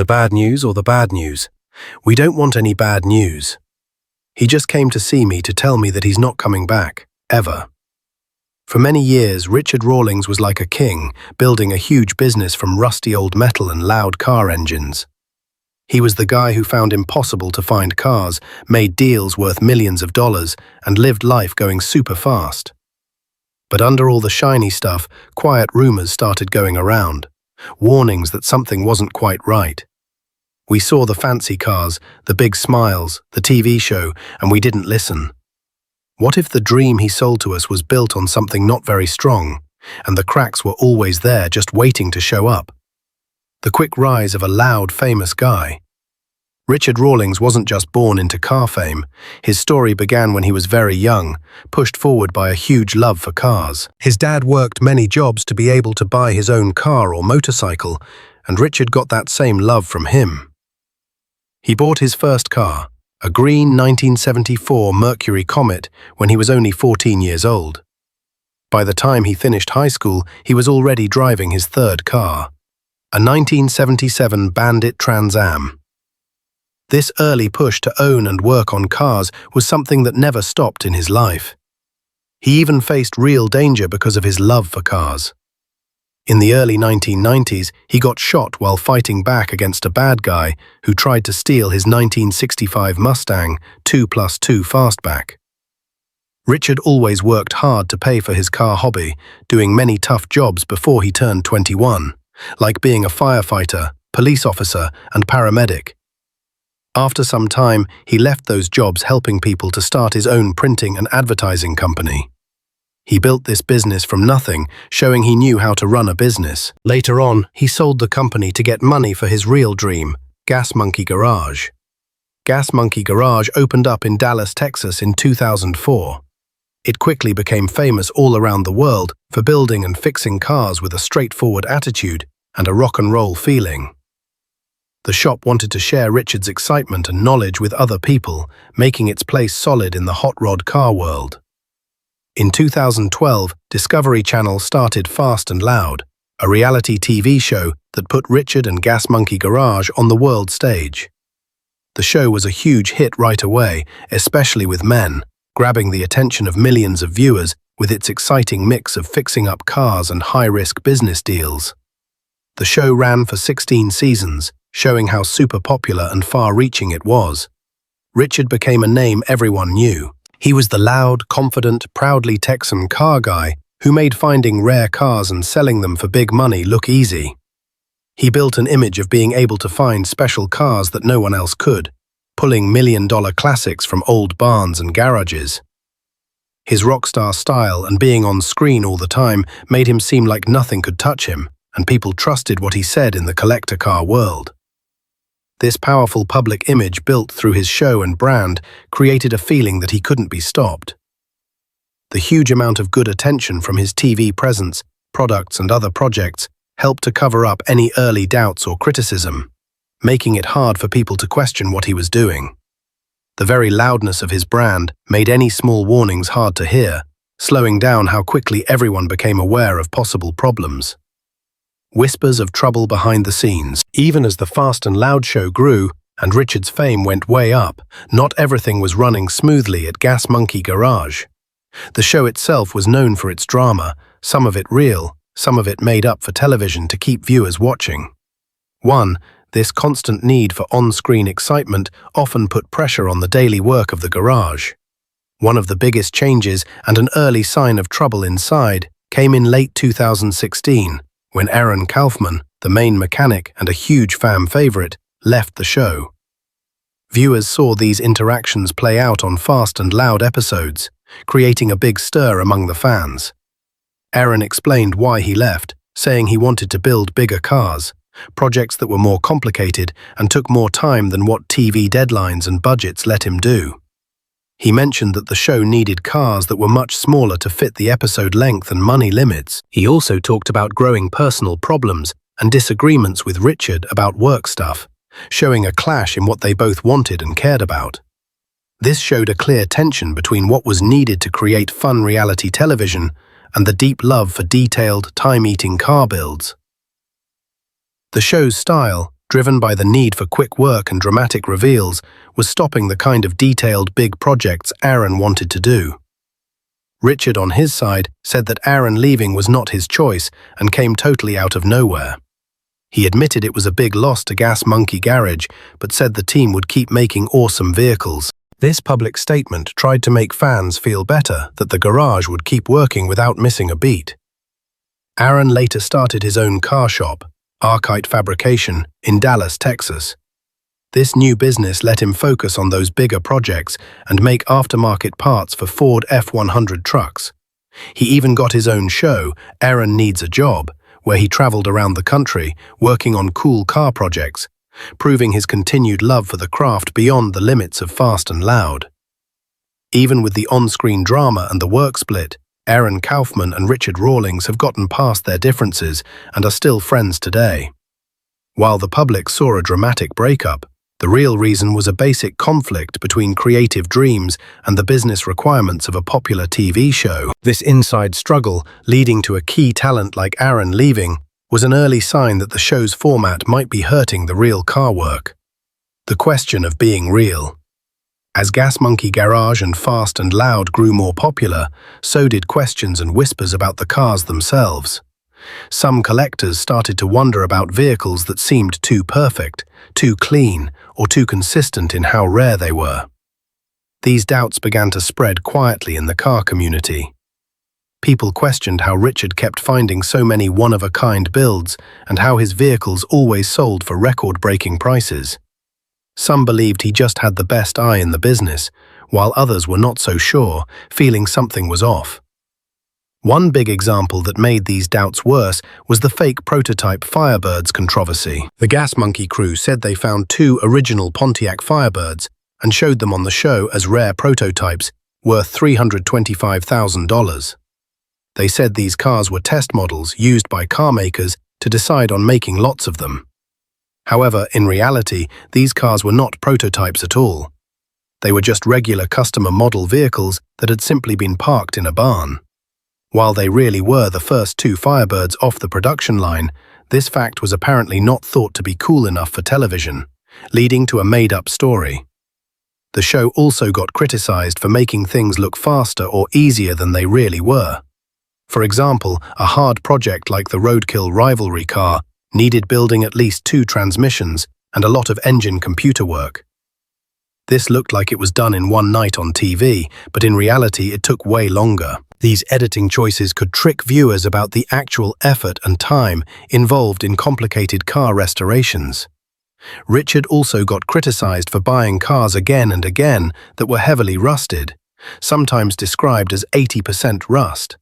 The bad news or the bad news? We don't want any bad news. He just came to see me to tell me that he's not coming back, ever. For many years, Richard Rawlings was like a king, building a huge business from rusty old metal and loud car engines. He was the guy who found impossible to find cars, made deals worth millions of dollars, and lived life going super fast. But under all the shiny stuff, quiet rumors started going around, warnings that something wasn't quite right. We saw the fancy cars, the big smiles, the TV show, and we didn't listen. What if the dream he sold to us was built on something not very strong, and the cracks were always there just waiting to show up? The quick rise of a loud, famous guy. Richard Rawlings wasn't just born into car fame. His story began when he was very young, pushed forward by a huge love for cars. His dad worked many jobs to be able to buy his own car or motorcycle, and Richard got that same love from him. He bought his first car, a green 1974 Mercury Comet, when he was only 14 years old. By the time he finished high school, he was already driving his third car, a 1977 Bandit Trans Am. This early push to own and work on cars was something that never stopped in his life. He even faced real danger because of his love for cars. In the early 1990s, he got shot while fighting back against a bad guy who tried to steal his 1965 Mustang 2+2 Fastback. Richard always worked hard to pay for his car hobby, doing many tough jobs before he turned 21. Like being a firefighter, police officer, and paramedic. After some time, he left those jobs helping people to start his own printing and advertising company. He built this business from nothing, showing he knew how to run a business. Later on, he sold the company to get money for his real dream, Gas Monkey Garage. Gas Monkey Garage opened up in Dallas, Texas in 2004. It quickly became famous all around the world for building and fixing cars with a straightforward attitude and a rock and roll feeling. The shop wanted to share Richard's excitement and knowledge with other people, making its place solid in the hot rod car world. In 2012, Discovery Channel started Fast and Loud, a reality TV show that put Richard and Gas Monkey Garage on the world stage. The show was a huge hit right away, especially with men, grabbing the attention of millions of viewers with its exciting mix of fixing up cars and high-risk business deals. The show ran for 16 seasons, showing how super popular and far-reaching it was. Richard became a name everyone knew. He was the loud, confident, proudly Texan car guy who made finding rare cars and selling them for big money look easy. He built an image of being able to find special cars that no one else could, pulling million-dollar classics from old barns and garages. His rock star style and being on screen all the time made him seem like nothing could touch him, and people trusted what he said in the collector car world. This powerful public image built through his show and brand created a feeling that he couldn't be stopped. The huge amount of good attention from his TV presence, products and other projects helped to cover up any early doubts or criticism, making it hard for people to question what he was doing. The very loudness of his brand made any small warnings hard to hear, slowing down how quickly everyone became aware of possible problems. Whispers of trouble behind the scenes. Even as the Fast and Loud show grew and Richard's fame went way up, not everything was running smoothly at Gas Monkey Garage. The show itself was known for its drama, some of it real, some of it made up for television to keep viewers watching. This constant need for on-screen excitement often put pressure on the daily work of the garage. One of the biggest changes and an early sign of trouble inside came in late 2016, when Aaron Kaufman, the main mechanic and a huge fan favorite, left the show. Viewers saw these interactions play out on Fast and Loud episodes, creating a big stir among the fans. Aaron explained why he left, saying he wanted to build bigger cars, projects that were more complicated and took more time than what TV deadlines and budgets let him do. He mentioned that the show needed cars that were much smaller to fit the episode length and money limits. He also talked about growing personal problems and disagreements with Richard about work stuff, showing a clash in what they both wanted and cared about. This showed a clear tension between what was needed to create fun reality television and the deep love for detailed, time-eating car builds. The show's style, driven by the need for quick work and dramatic reveals, was stopping the kind of detailed big projects Aaron wanted to do. Richard, on his side, said that Aaron leaving was not his choice and came totally out of nowhere. He admitted it was a big loss to Gas Monkey Garage, but said the team would keep making awesome vehicles. This public statement tried to make fans feel better that the garage would keep working without missing a beat. Aaron later started his own car shop, Archite Fabrication, in Dallas, Texas. This new business let him focus on those bigger projects and make aftermarket parts for Ford F-100 trucks. He even got his own show, Aaron Needs a Job, where he traveled around the country working on cool car projects, proving his continued love for the craft beyond the limits of Fast and Loud. Even with the on-screen drama and the work split, Aaron Kaufman and Richard Rawlings have gotten past their differences and are still friends today. While the public saw a dramatic breakup, the real reason was a basic conflict between creative dreams and the business requirements of a popular TV show. This inside struggle, leading to a key talent like Aaron leaving, was an early sign that the show's format might be hurting the real car work. The question of being real. As Gas Monkey Garage and Fast and Loud grew more popular, so did questions and whispers about the cars themselves. Some collectors started to wonder about vehicles that seemed too perfect, too clean, or too consistent in how rare they were. These doubts began to spread quietly in the car community. People questioned how Richard kept finding so many one-of-a-kind builds and how his vehicles always sold for record-breaking prices. Some believed he just had the best eye in the business, while others were not so sure, feeling something was off. One big example that made these doubts worse was the fake prototype Firebirds controversy. The Gas Monkey crew said they found 2 original Pontiac Firebirds and showed them on the show as rare prototypes worth $325,000. They said these cars were test models used by car makers to decide on making lots of them. However, in reality, these cars were not prototypes at all. They were just regular customer model vehicles that had simply been parked in a barn. While they really were the first 2 Firebirds off the production line, this fact was apparently not thought to be cool enough for television, leading to a made-up story. The show also got criticized for making things look faster or easier than they really were. For example, a hard project like the roadkill rivalry car needed building at least 2 transmissions and a lot of engine computer work. This looked like it was done in one night on TV, but in reality it took way longer. These editing choices could trick viewers about the actual effort and time involved in complicated car restorations. Richard also got criticized for buying cars again and again that were heavily rusted, sometimes described as 80% rust.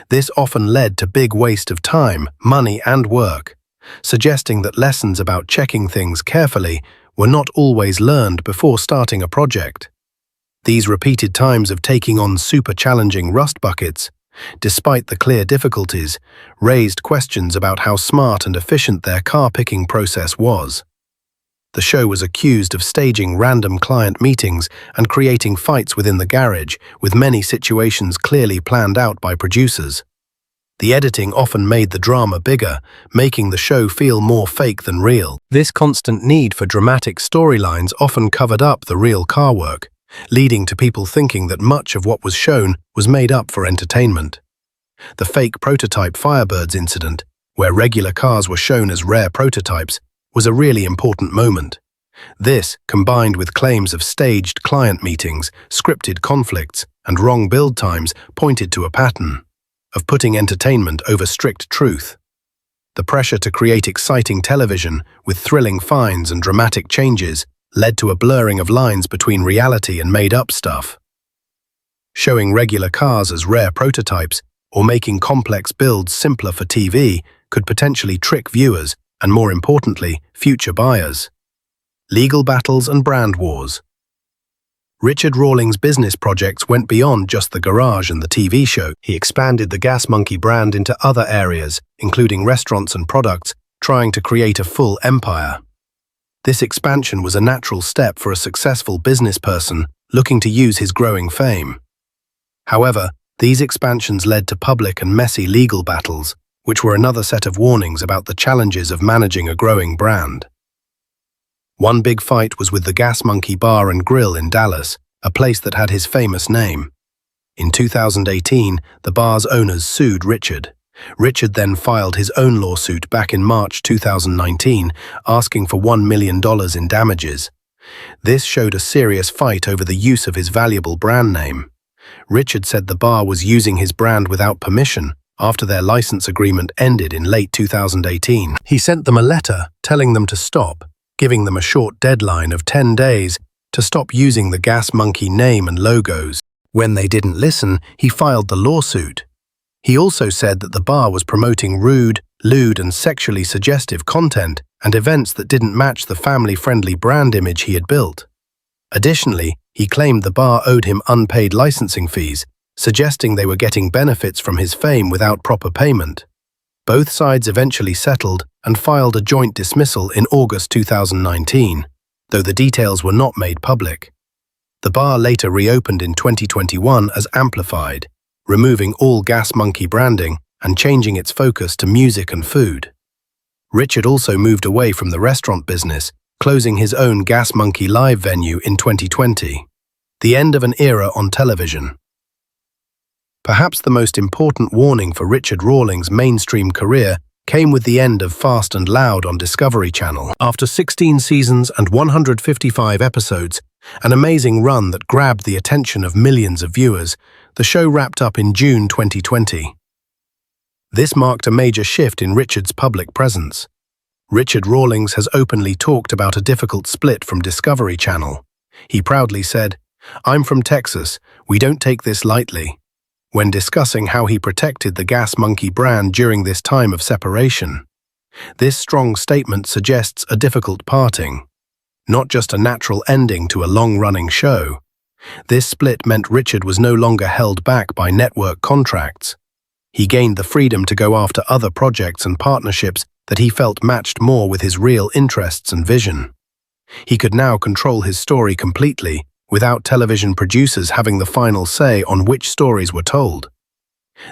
This often led to big waste of time, money, and work, suggesting that lessons about checking things carefully were not always learned before starting a project. These repeated times of taking on super challenging rust buckets, despite the clear difficulties, raised questions about how smart and efficient their car-picking process was. The show was accused of staging random client meetings and creating fights within the garage, with many situations clearly planned out by producers. The editing often made the drama bigger, making the show feel more fake than real. This constant need for dramatic storylines often covered up the real car work, leading to people thinking that much of what was shown was made up for entertainment. The fake prototype Firebirds incident, where regular cars were shown as rare prototypes, was a really important moment. This, combined with claims of staged client meetings, scripted conflicts, and wrong build times, pointed to a pattern of putting entertainment over strict truth. The pressure to create exciting television with thrilling finds and dramatic changes led to a blurring of lines between reality and made-up stuff. Showing regular cars as rare prototypes or making complex builds simpler for TV could potentially trick viewers and, more importantly, future buyers. Legal battles and brand wars. Richard Rawlings' business projects went beyond just the garage and the TV show. He expanded the Gas Monkey brand into other areas, including restaurants and products, trying to create a full empire. This expansion was a natural step for a successful business person looking to use his growing fame. However, these expansions led to public and messy legal battles, which were another set of warnings about the challenges of managing a growing brand. One big fight was with the Gas Monkey Bar and Grill in Dallas, a place that had his famous name. In 2018, the bar's owners sued Richard. Richard then filed his own lawsuit back in March 2019, asking for $1 million in damages. This showed a serious fight over the use of his valuable brand name. Richard said the bar was using his brand without permission after their license agreement ended in late 2018. He sent them a letter telling them to stop, giving them a short deadline of 10 days to stop using the Gas Monkey name and logos. When they didn't listen, he filed the lawsuit. He also said that the bar was promoting rude, lewd and sexually suggestive content and events that didn't match the family-friendly brand image he had built. Additionally, he claimed the bar owed him unpaid licensing fees, suggesting they were getting benefits from his fame without proper payment. Both sides eventually settled and filed a joint dismissal in August 2019, though the details were not made public. The bar later reopened in 2021 as Amplified, removing all Gas Monkey branding and changing its focus to music and food. Richard also moved away from the restaurant business, closing his own Gas Monkey live venue in 2020. The end of an era on television. Perhaps the most important warning for Richard Rawlings' mainstream career came with the end of Fast and Loud on Discovery Channel. After 16 seasons and 155 episodes, an amazing run that grabbed the attention of millions of viewers, the show wrapped up in June 2020. This marked a major shift in Richard's public presence. Richard Rawlings has openly talked about a difficult split from Discovery Channel. He proudly said, "I'm from Texas, we don't take this lightly," when discussing how he protected the Gas Monkey brand during this time of separation. This strong statement suggests a difficult parting, not just a natural ending to a long-running show. This split meant Richard was no longer held back by network contracts. He gained the freedom to go after other projects and partnerships that he felt matched more with his real interests and vision. He could now control his story completely, without television producers having the final say on which stories were told.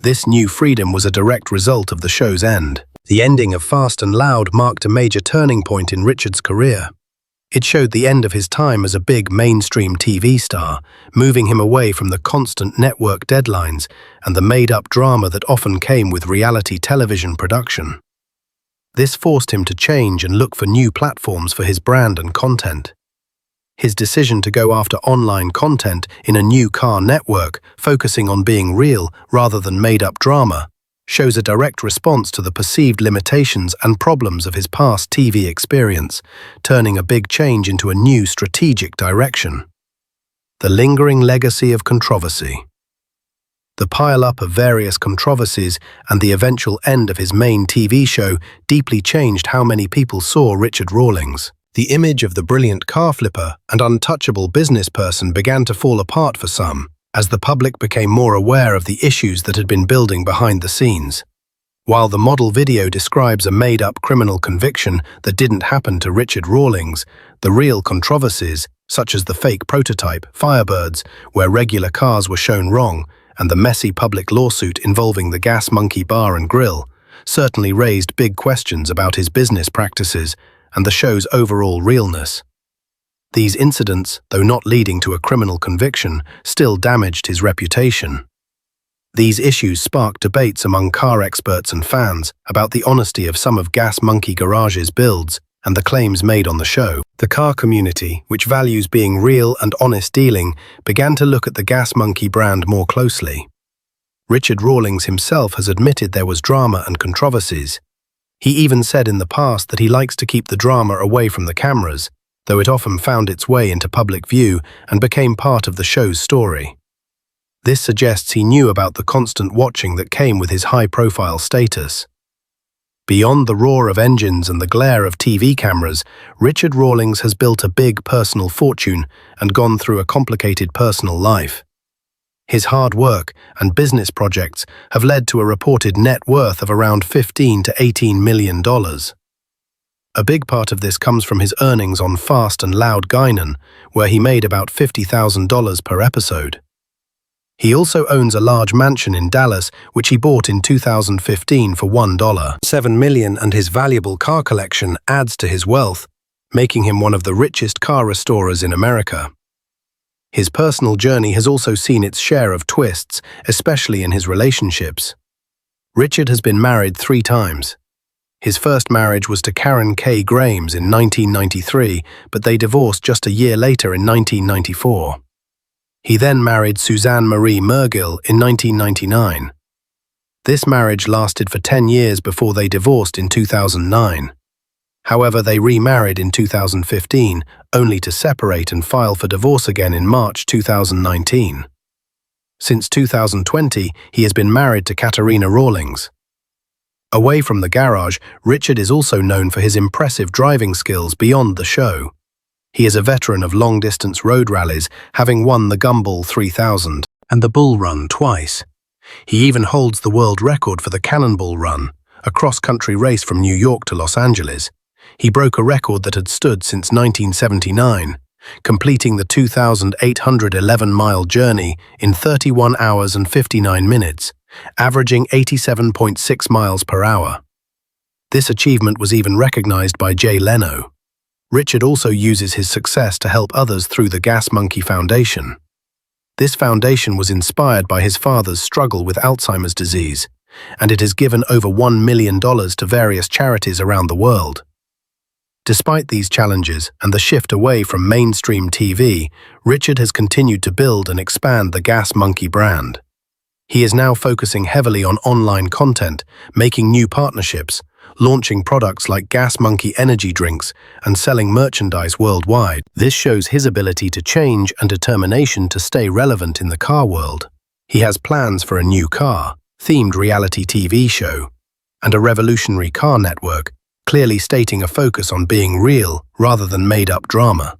This new freedom was a direct result of the show's end. The ending of Fast and Loud marked a major turning point in Richard's career. It showed the end of his time as a big mainstream TV star, moving him away from the constant network deadlines and the made-up drama that often came with reality television production. This forced him to change and look for new platforms for his brand and content. His decision to go after online content in a new car network, focusing on being real rather than made-up drama, shows a direct response to the perceived limitations and problems of his past TV experience, turning a big change into a new strategic direction. The lingering legacy of controversy. The pile-up of various controversies and the eventual end of his main TV show deeply changed how many people saw Richard Rawlings. The image of the brilliant car flipper and untouchable business person began to fall apart for some, as the public became more aware of the issues that had been building behind the scenes. While the model video describes a made-up criminal conviction that didn't happen to Richard Rawlings, the real controversies, such as the fake prototype, Firebirds, where regular cars were shown wrong, and the messy public lawsuit involving the Gas Monkey Bar and Grill, certainly raised big questions about his business practices and the show's overall realness. These incidents, though not leading to a criminal conviction, still damaged his reputation. These issues sparked debates among car experts and fans about the honesty of some of Gas Monkey Garage's builds and the claims made on the show. The car community, which values being real and honest dealing, began to look at the Gas Monkey brand more closely. Richard Rawlings himself has admitted there was drama and controversies. He even said in the past that he likes to keep the drama away from the cameras, though it often found its way into public view and became part of the show's story. This suggests he knew about the constant watching that came with his high-profile status. Beyond the roar of engines and the glare of TV cameras, Richard Rawlings has built a big personal fortune and gone through a complicated personal life. His hard work and business projects have led to a reported net worth of around $15 to $18 million. A big part of this comes from his earnings on Fast and Loud Guinan, where he made about $50,000 per episode. He also owns a large mansion in Dallas, which he bought in 2015 for $1.7 million, and his valuable car collection adds to his wealth, making him one of the richest car restorers in America. His personal journey has also seen its share of twists, especially in his relationships. Richard has been married 3 times. His first marriage was to Karen K. Grames in 1993, but they divorced just a year later in 1994. He then married Suzanne Marie Mergil in 1999. This marriage lasted for 10 years before they divorced in 2009. However, they remarried in 2015, only to separate and file for divorce again in March 2019. Since 2020, he has been married to Katerina Rawlings. Away from the garage, Richard is also known for his impressive driving skills beyond the show. He is a veteran of long-distance road rallies, having won the Gumball 3000 and the Bull Run twice. He even holds the world record for the Cannonball Run, a cross-country race from New York to Los Angeles. He broke a record that had stood since 1979, completing the 2,811-mile journey in 31 hours and 59 minutes, averaging 87.6 miles per hour. This achievement was even recognized by Jay Leno. Richard also uses his success to help others through the Gas Monkey Foundation. This foundation was inspired by his father's struggle with Alzheimer's disease, and it has given over $1 million to various charities around the world. Despite these challenges and the shift away from mainstream TV, Richard has continued to build and expand the Gas Monkey brand. He is now focusing heavily on online content, making new partnerships, launching products like Gas Monkey energy drinks, and selling merchandise worldwide. This shows his ability to change and determination to stay relevant in the car world. He has plans for a new car, themed reality TV show, and a revolutionary car network, clearly stating a focus on being real rather than made-up drama.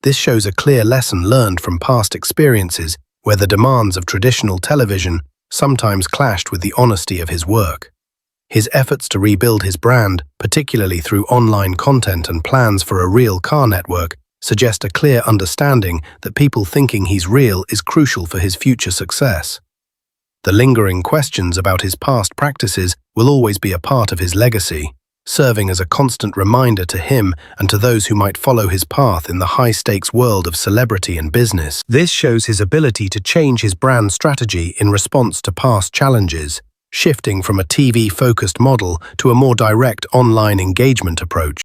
This shows a clear lesson learned from past experiences where the demands of traditional television sometimes clashed with the honesty of his work. His efforts to rebuild his brand, particularly through online content and plans for a real car network, suggest a clear understanding that people thinking he's real is crucial for his future success. The lingering questions about his past practices will always be a part of his legacy, serving as a constant reminder to him and to those who might follow his path in the high-stakes world of celebrity and business. This shows his ability to change his brand strategy in response to past challenges, shifting from a TV-focused model to a more direct online engagement approach.